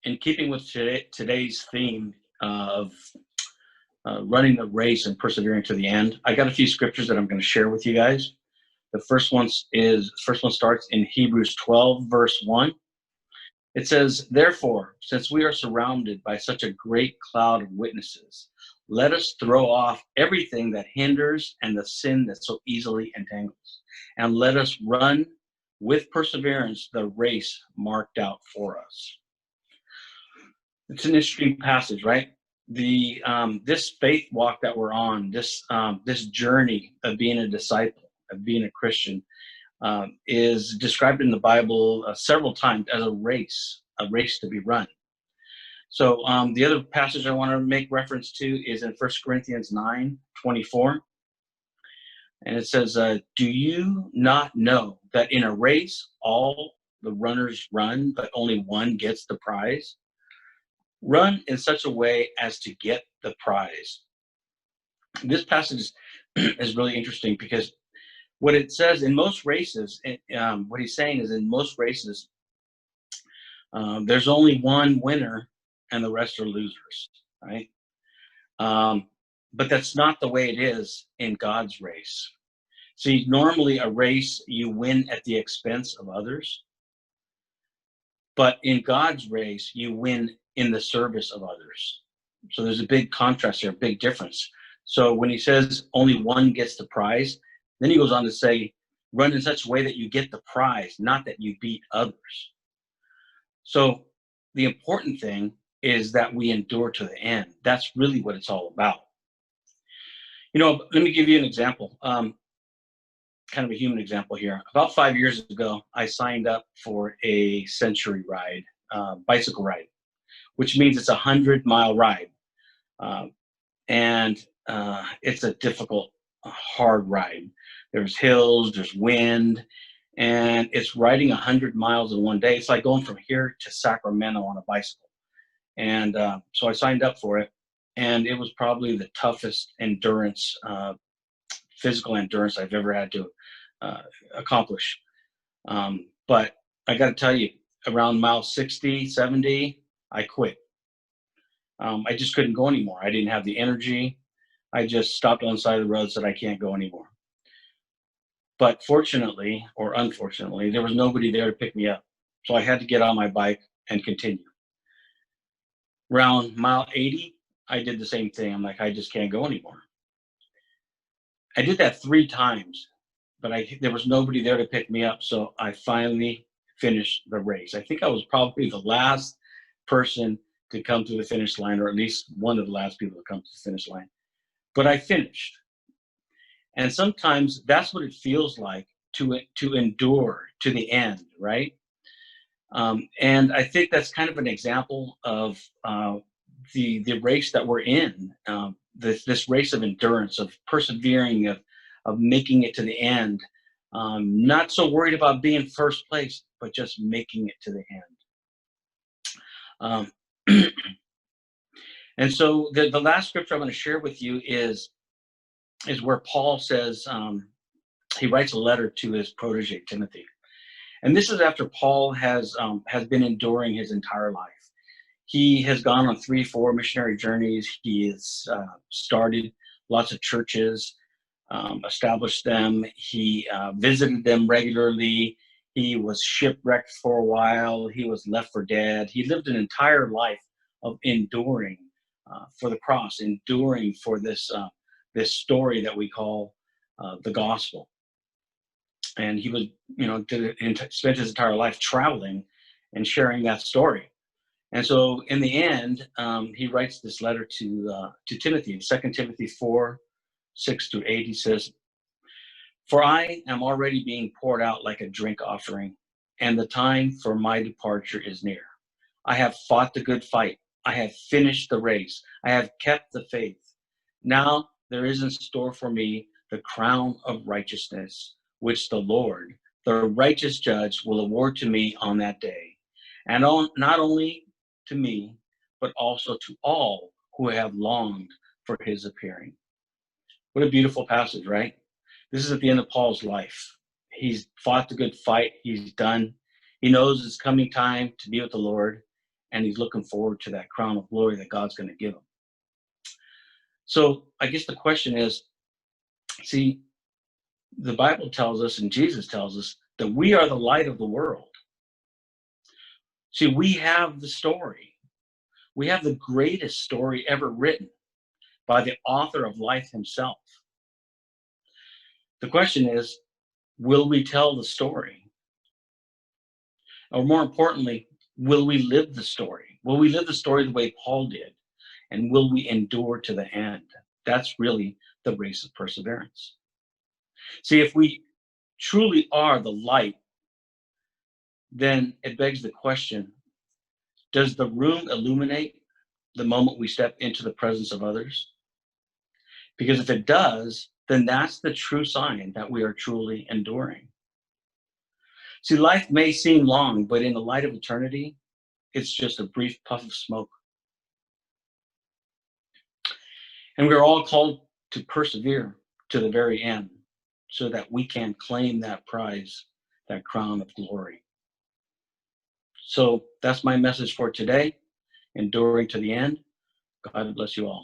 In keeping with today's theme of running the race and persevering to the end, I got a few scriptures that I'm going to share with you guys. The first one starts in Hebrews 12, verse 1. It says, "Therefore, since we are surrounded by such a great cloud of witnesses, let us throw off everything that hinders and the sin that so easily entangles, and let us run with perseverance the race marked out for us." It's an interesting passage, right? This faith walk that we're on, this journey of being a disciple, of being a Christian, is described in the Bible several times as a race to be run. So the other passage I want to make reference to is in 1 Corinthians 9:24. And it says, "Do you not know that in a race all the runners run, but only one gets the prize? Run in such a way as to get the prize." This passage is really interesting because what it says in most races, what he's saying is in most races, there's only one winner and the rest are losers, right? But that's not the way it is in God's race. See, normally a race, you win at the expense of others. But in God's race, you win in the service of others. So there's a big contrast here, a big difference. So when he says only one gets the prize, then he goes on to say, run in such a way that you get the prize, not that you beat others. So the important thing is that we endure to the end. That's really what it's all about. Let me give you an example, kind of a human example here. About 5 years ago, I signed up for a century ride, bicycle ride, which means it's a 100-mile ride. And it's a difficult, hard ride. There's hills, there's wind, and it's riding 100 miles in one day. It's like going from here to Sacramento on a bicycle. And so I signed up for it, and it was probably the toughest endurance, physical endurance I've ever had to accomplish. But I got to tell you, around mile 60, 70, I quit. I just couldn't go anymore. I didn't have the energy. I just stopped on the side of the road and said, I can't go anymore. But fortunately, or unfortunately, there was nobody there to pick me up. So I had to get on my bike and continue. Around mile 80, I did the same thing. I'm like, I just can't go anymore. I did that 3 times, but there was nobody there to pick me up. So I finally finished the race. I think I was probably the last person to come to the finish line, or at least one of the last people to come to the finish line. But I finished. And sometimes that's what it feels like to endure to the end, right? And I think that's kind of an example of the race that we're in, this race of endurance, of persevering, of making it to the end. Not so worried about being first place, but just making it to the end. And so the last scripture I'm going to share with you is where Paul says, he writes a letter to his protege, Timothy. And this is after Paul has been enduring his entire life. He has gone on 3-4 missionary journeys. He has started lots of churches, established them. He visited them regularly. He was shipwrecked for a while. He was left for dead. He lived an entire life of enduring for the cross, enduring for this story that we call the gospel. And he was, spent his entire life traveling and sharing that story. And so in the end, he writes this letter to Timothy, 2 Timothy 4:6-8. He says, "For I am already being poured out like a drink offering, and the time for my departure is near. I have fought the good fight. I have finished the race. I have kept the faith. Now there is in store for me the crown of righteousness, which the Lord, the righteous judge, will award to me on that day. And not only to me, but also to all who have longed for his appearing." What a beautiful passage, right? This is at the end of Paul's life. He's fought the good fight. He's done. He knows it's coming time to be with the Lord. and he's looking forward to that crown of glory that God's going to give him. So I guess the question is, see, the Bible tells us and Jesus tells us that we are the light of the world. See, we have the story. We have the greatest story ever written by the author of life himself. The question is, will we tell the story? Or more importantly, will we live the story? Will we live the story the way Paul did? And will we endure to the end? That's really the race of perseverance. See, if we truly are the light, then it begs the question, does the room illuminate the moment we step into the presence of others? Because if it does, then that's the true sign that we are truly enduring. See, life may seem long, but in the light of eternity, it's just a brief puff of smoke. And we're all called to persevere to the very end so that we can claim that prize, that crown of glory. So that's my message for today, enduring to the end. God bless you all.